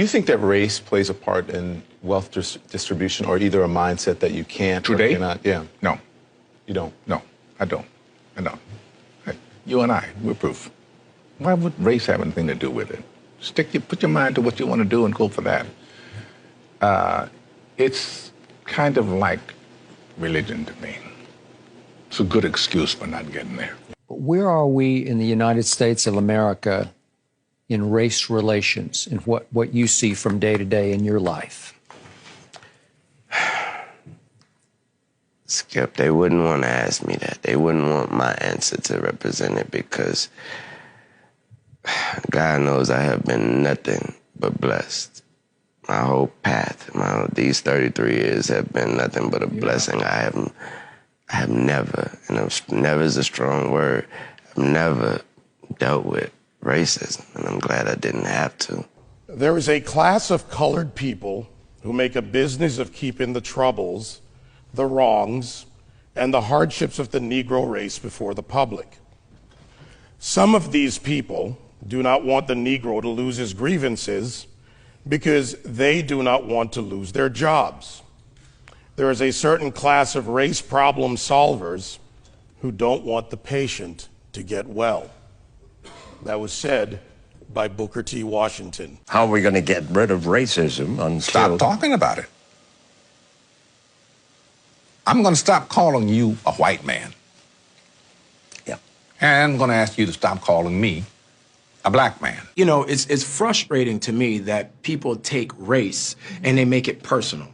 Do you think that race plays a part in wealth distribution, or either a mindset that you can't or Today? cannot? Yeah. No. You don't? No, I don't. I don't. Hey, you and I, we're proof. Why would race have anything to do with it? Put your mind to what you want to do and go for that. It's kind of like religion to me. It's a good excuse for not getting there. Where are we in the United States of America in race relations and what you see from day to day in your life? Skip, they wouldn't want to ask me that. They wouldn't want my answer to represent it because God knows I have been nothing but blessed. My whole path, these 33 years have been nothing but a blessing. I have never, and never is a strong word, I've never dealt with racism, and I'm glad I didn't have to. There is a class of colored people who make a business of keeping the troubles, the wrongs, and the hardships of the Negro race before the public. Some of these people do not want the Negro to lose his grievances because they do not want to lose their jobs. There is a certain class of race problem solvers who don't want the patient to get well. That was said by Booker T. Washington. How are we going to get rid of racism until... Stop talking about it. I'm going to stop calling you a white man. Yeah. And I'm going to ask you to stop calling me a black man. You know, it's frustrating to me that people take race and they make it personal.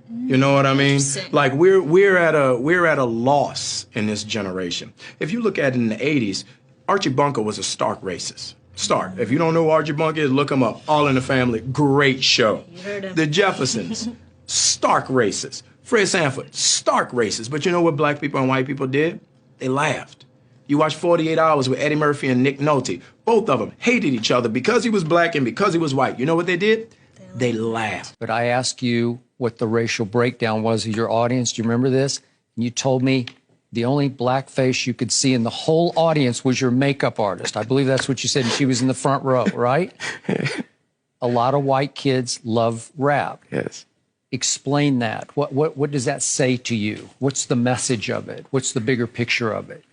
You know what I mean? Like we're at a loss in this generation. If you look at it in the 80s, Archie Bunker was a stark racist. Stark. If you don't know who Archie Bunker is, look him up. All in the Family, great show. You heard him. The Jeffersons, stark racist. Fred Sanford, stark racist. But you know what black people and white people did? They laughed. You watch 48 Hours with Eddie Murphy and Nick Nolte. Both of them hated each other because he was black and because he was white. You know what they did? They laughed. But I asked you what the racial breakdown was of your audience. Do you remember this? And you told me the only black face you could see in the whole audience was your makeup artist. I believe that's what you said, and she was in the front row, right? A lot of white kids love rap. Yes. Explain that. What does that say to you? What's the message of it? What's the bigger picture of it?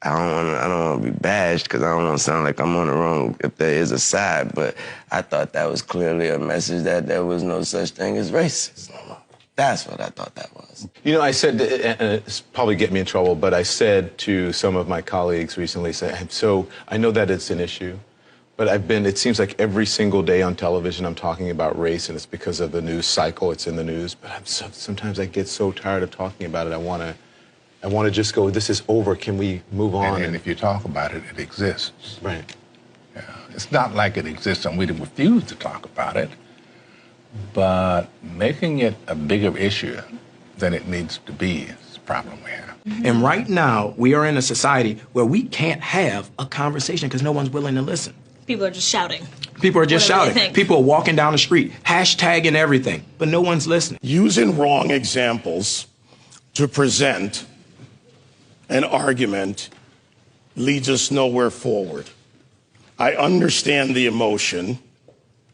I don't want to be bashed because I don't want to sound like I'm on the wrong if there is a side, but I thought that was clearly a message that there was no such thing as racism. That's what I thought that was. You know, I said, and it's probably get me in trouble, but I said to some of my colleagues recently, so I know that it's an issue, but it seems like every single day on television I'm talking about race, and it's because of the news cycle, it's in the news, but sometimes I get so tired of talking about it, I want to just go, this is over, can we move on? And if you talk about it, it exists. Right. Yeah. It's not like it exists and we refuse to talk about it, but making it a bigger issue than it needs to be is the problem we have. And right now, we are in a society where we can't have a conversation because no one's willing to listen. People are just shouting. People are just Whatever they shouting. think. People are walking down the street, hashtagging everything, but no one's listening. Using wrong examples to present an argument leads us nowhere forward. I understand the emotion,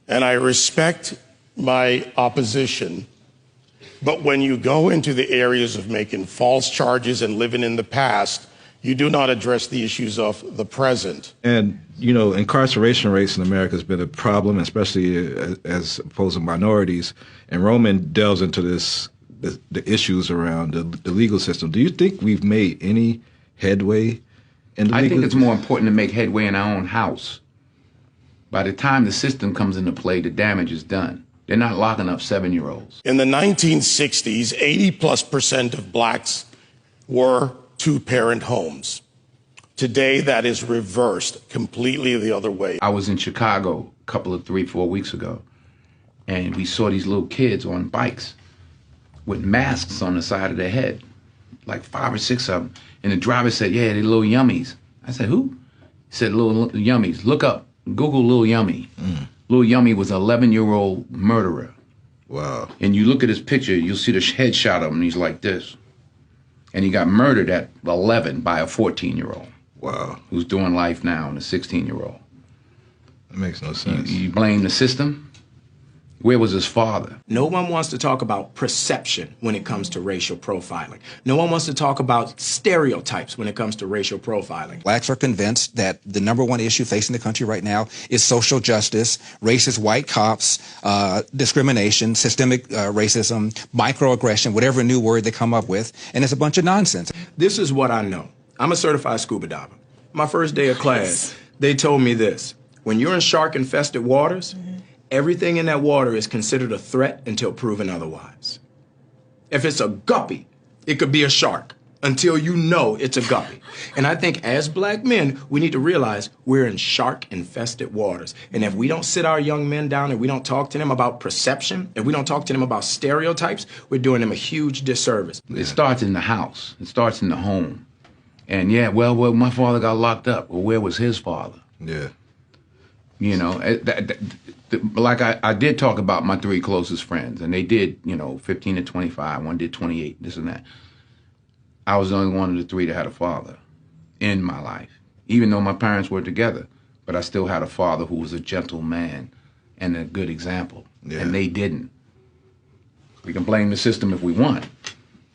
and I respect my opposition, but when you go into the areas of making false charges and living in the past, you do not address the issues of the present. And, you know, incarceration rates in America has been a problem, especially as opposed to minorities. And Roman delves into this, the issues around the legal system. Do you think we've made any headway in the I legal think it's more important to make headway in our own house. By the time the system comes into play, the damage is done. They're not locking up 7-year-olds. In the 1960s, 80+% of blacks were two-parent homes. Today, that is reversed completely the other way. I was in Chicago a couple of 3-4 weeks ago, and we saw these little kids on bikes with masks on the side of their head, like 5 or 6 of them. And the driver said, yeah, they're little yummies. I said, who? He said, little yummies. Look up, Google Lil Yummy. Lil Yummy was an 11-year-old murderer. Wow. And you look at his picture, you'll see the headshot of him, and he's like this. And he got murdered at 11 by a 14-year-old. Wow. Who's doing life now, and a 16-year-old. That makes no sense. You blame the system. Where was his father? No one wants to talk about perception when it comes to racial profiling. No one wants to talk about stereotypes when it comes to racial profiling. Blacks are convinced that the #1 issue facing the country right now is social justice, racist white cops, discrimination, systemic racism, microaggression, whatever new word they come up with, and it's a bunch of nonsense. This is what I know. I'm a certified scuba diver. My first day of class, they told me this. When you're in shark-infested waters, everything in that water is considered a threat until proven otherwise. If it's a guppy, it could be a shark until you know it's a guppy. And I think as black men, we need to realize we're in shark-infested waters. And if we don't sit our young men down and we don't talk to them about perception, if we don't talk to them about stereotypes, we're doing them a huge disservice. It starts in the house. It starts in the home. And yeah, well, my father got locked up. Well, where was his father? Yeah. You know, like I did talk about my 3 closest friends, and they did, 15 to 25. One did 28, this and that. I was the only one of the 3 that had a father in my life, even though my parents were together. But I still had a father who was a gentle man and a good example, and they didn't. We can blame the system if we want,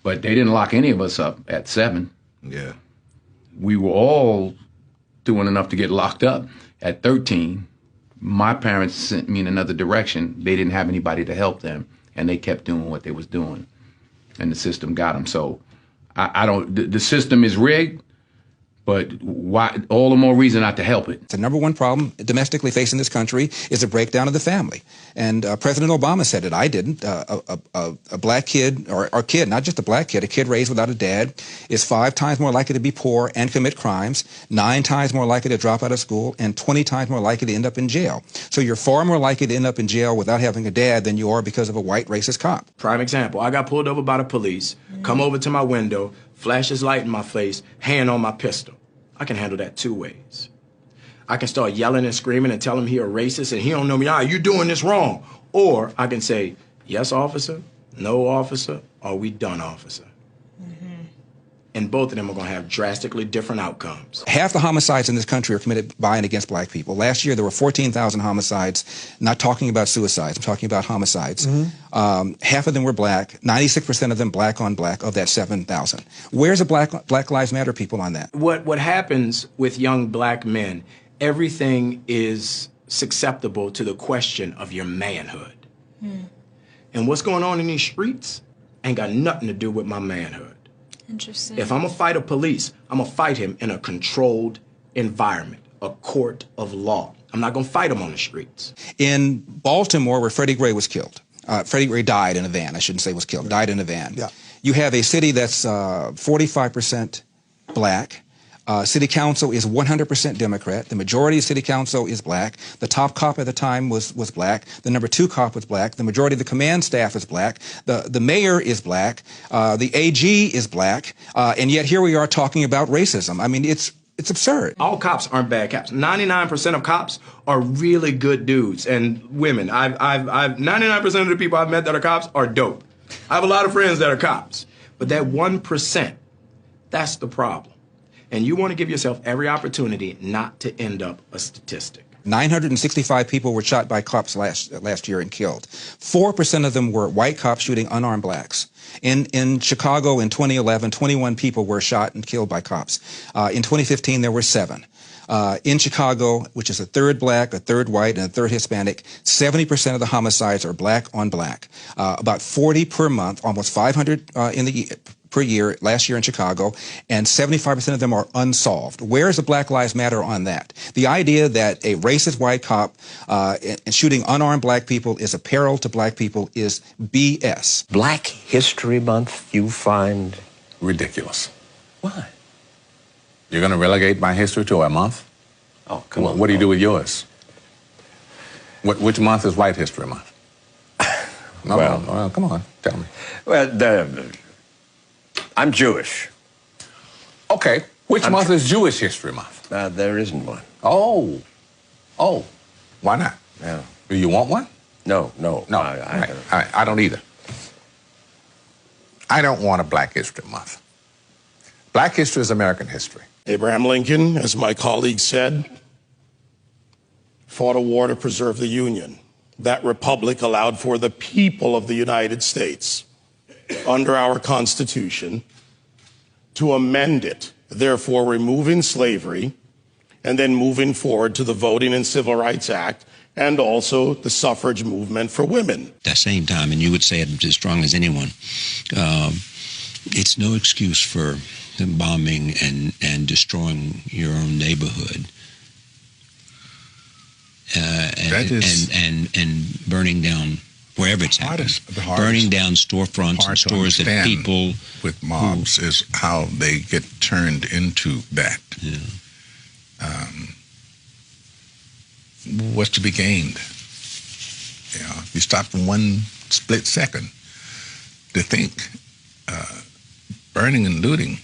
but they didn't lock any of us up at 7. Yeah. We were all doing enough to get locked up at 13. My parents sent me in another direction. They didn't have anybody to help them, and they kept doing what they was doing, and the system got them. So I don't. The system is rigged, but why? All the more reason not to help it. The #1 problem domestically facing this country is a breakdown of the family. And President Obama said it. I didn't. A black kid, or kid, not just a black kid, a kid raised without a dad is 5 times more likely to be poor and commit crimes, 9 times more likely to drop out of school, and 20 times more likely to end up in jail. So you're far more likely to end up in jail without having a dad than you are because of a white racist cop. Prime example, I got pulled over by the police, come over to my window, flash his light in my face, hand on my pistol. I can handle that 2 ways. I can start yelling and screaming and tell him he a racist and he don't know me. You doing this wrong. Or I can say, yes, officer, no, officer, or we done, officer. And both of them are going to have drastically different outcomes. Half the homicides in this country are committed by and against black people. Last year, there were 14,000 homicides, not talking about suicides, I'm talking about homicides. Half of them were black, 96% of them black on black of that 7,000. Where's the Black Lives Matter people on that? What happens with young black men, everything is susceptible to the question of your manhood. And what's going on in these streets ain't got nothing to do with my manhood. Interesting. If I'm gonna fight a police, I'm gonna fight him in a controlled environment, a court of law. I'm not gonna fight him on the streets. In Baltimore, where Freddie Gray was killed, Freddie Gray died in a van. I shouldn't say was killed, died in a van. Yeah. You have a city that's 45% black. City council is 100% Democrat. The majority of city council is black. The top cop at the time was black. The #2 cop was black. The majority of the command staff is black. The mayor is black. The AG is black. And yet here we are talking about racism. I mean, it's absurd. All cops aren't bad cops. 99% of cops are really good dudes and women. I've 99% of the people I've met that are cops are dope. I have a lot of friends that are cops. But that 1%, that's the problem. And you want to give yourself every opportunity not to end up a statistic. 965 people were shot by cops last year and killed. 4% of them were white cops shooting unarmed blacks. In Chicago in 2011, 21 people were shot and killed by cops. In 2015, there were 7. In Chicago, which is a third black, a third white, and a third Hispanic, 70% of the homicides are black on black. About 40 per month, almost 500 per year last year in Chicago, and 75% of them are unsolved. Where is the Black Lives Matter on that? The idea that a racist white cop shooting unarmed black people is a peril to black people is BS. Black History Month you find Ridiculous. why? You're going to relegate my history to a month? Oh, come on. What do you do with yours? Which month is White History Month? Well, come on, tell me. Well, I'm Jewish. Okay, which month is Jewish History Month? There isn't one. Oh, why not? Yeah. Do you want one? No. I don't either. I don't want a Black History Month. Black history is American history. Abraham Lincoln, as my colleague said, fought a war to preserve the Union. That republic allowed for the people of the United States, under our Constitution, to amend it, therefore removing slavery, and then moving forward to the Voting and Civil Rights Act, and also the suffrage movement for women. At the same time, and you would say it as strong as anyone, it's no excuse for bombing and destroying your own neighborhood. And burning down wherever it's happened. Burning down storefronts and stores that people with mobs is how they get turned into that. Yeah. What's to be gained? You know, if you stop for one split second to think, burning and looting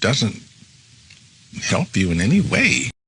doesn't help you in any way.